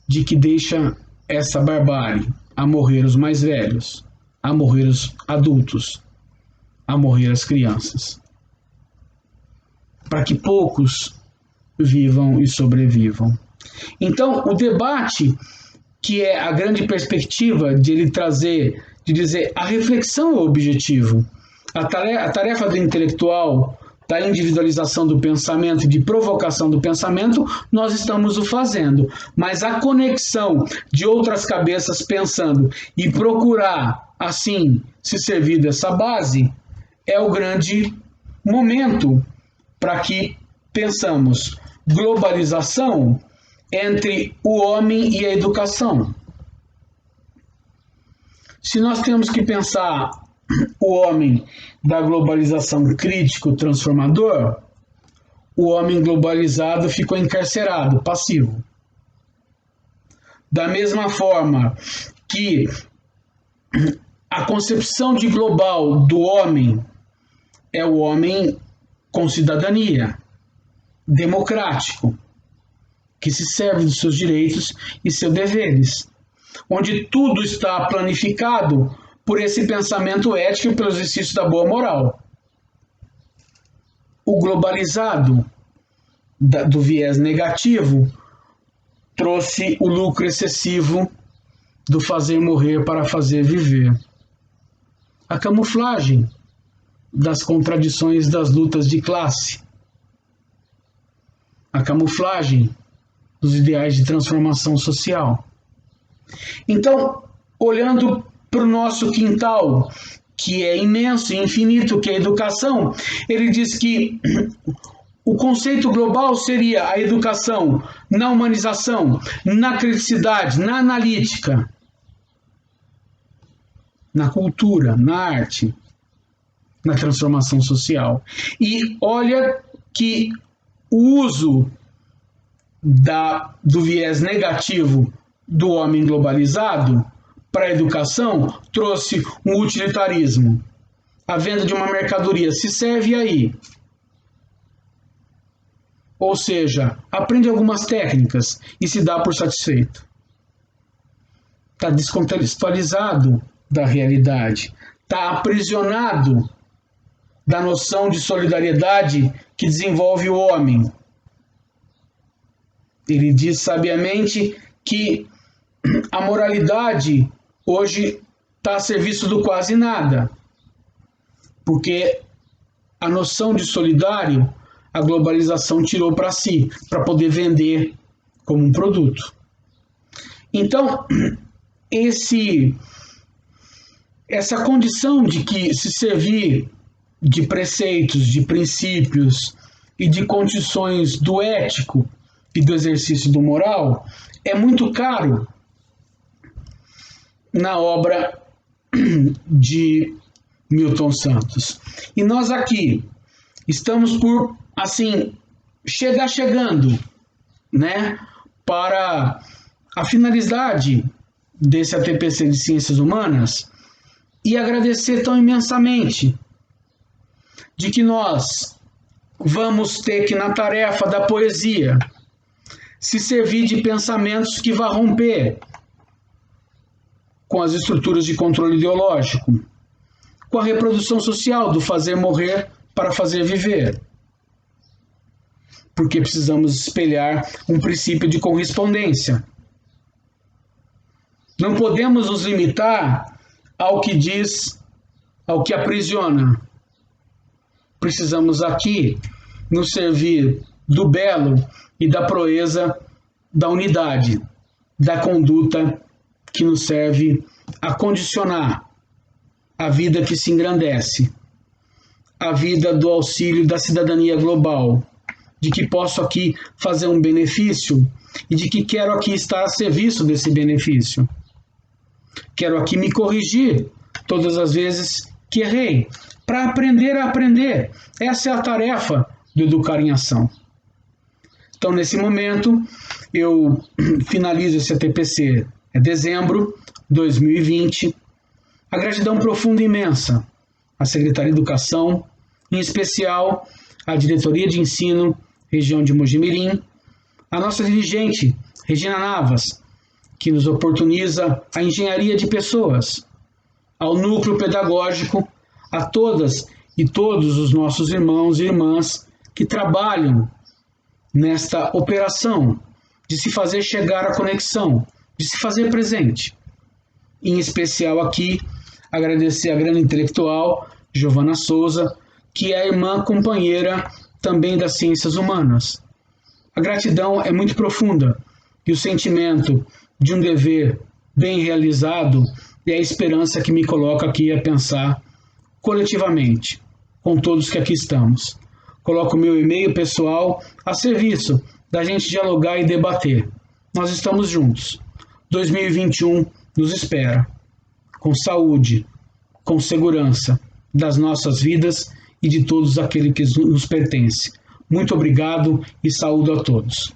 de que deixa essa barbárie a morrer os mais velhos, a morrer os adultos, a morrer as crianças, para que poucos vivam e sobrevivam. Então, o debate, que é a grande perspectiva de ele trazer, de dizer, a reflexão é o objetivo, a tarefa do intelectual, da individualização do pensamento e de provocação do pensamento, nós estamos o fazendo. Mas a conexão de outras cabeças pensando e procurar, assim, se servir dessa base, é o grande momento para que pensamos globalização entre o homem e a educação. Se nós temos que pensar o homem da globalização crítico transformador, o homem globalizado ficou encarcerado, passivo. Da mesma forma que a concepção de global do homem é o homem com cidadania, democrático, que se serve dos seus direitos e seus deveres, onde tudo está planificado por esse pensamento ético e pelo exercício da boa moral. O globalizado, do viés negativo, trouxe o lucro excessivo do fazer morrer para fazer viver. A camuflagem das contradições das lutas de classe. A camuflagem dos ideais de transformação social. Então, olhando para o nosso quintal, que é imenso e infinito, que é a educação, ele diz que o conceito global seria a educação na humanização, na criticidade, na analítica, na cultura, na arte, na transformação social. E olha que o uso do viés negativo do homem globalizado para a educação trouxe um utilitarismo. A venda de uma mercadoria se serve aí. Ou seja, aprende algumas técnicas e se dá por satisfeito. Está descontextualizado da realidade. Está aprisionado da noção de solidariedade que desenvolve o homem. Ele diz sabiamente que a moralidade hoje está a serviço do quase nada, porque a noção de solidário a globalização tirou para si, para poder vender como um produto. Então, esse essa condição de que se servir de preceitos, de princípios e de condições do ético e do exercício do moral é muito caro na obra de Milton Santos. E nós aqui estamos por, assim, chegando, né, para a finalidade desse ATPC de Ciências Humanas e agradecer tão imensamente de que nós vamos ter que, na tarefa da poesia, se servir de pensamentos que vão romper com as estruturas de controle ideológico, com a reprodução social do fazer morrer para fazer viver. Porque precisamos espelhar um princípio de correspondência. Não podemos nos limitar ao que diz, ao que aprisiona. Precisamos aqui nos servir do belo e da proeza da unidade, da conduta que nos serve a condicionar a vida que se engrandece, a vida do auxílio da cidadania global, de que posso aqui fazer um benefício e de que quero aqui estar a serviço desse benefício. Quero aqui me corrigir todas as vezes que errei, para aprender a aprender. Essa é a tarefa do Educar em Ação. Então, nesse momento, eu finalizo esse ATPC, é dezembro de 2020. A gratidão profunda e imensa à Secretaria de Educação, em especial à Diretoria de Ensino, região de Mojimirim, a nossa dirigente, Regina Navas, que nos oportuniza a engenharia de pessoas, ao núcleo pedagógico, a todas e todos os nossos irmãos e irmãs que trabalham nesta operação de se fazer chegar a conexão, de se fazer presente. Em especial aqui, agradecer a grande intelectual Giovana Souza, que é a irmã companheira também das ciências humanas. A gratidão é muito profunda e o sentimento de um dever bem realizado é a esperança que me coloca aqui a pensar coletivamente, com todos que aqui estamos. Coloco o meu e-mail pessoal a serviço da gente dialogar e debater. Nós estamos juntos. 2021 nos espera, com saúde, com segurança das nossas vidas e de todos aqueles que nos pertencem. Muito obrigado e saúdo a todos.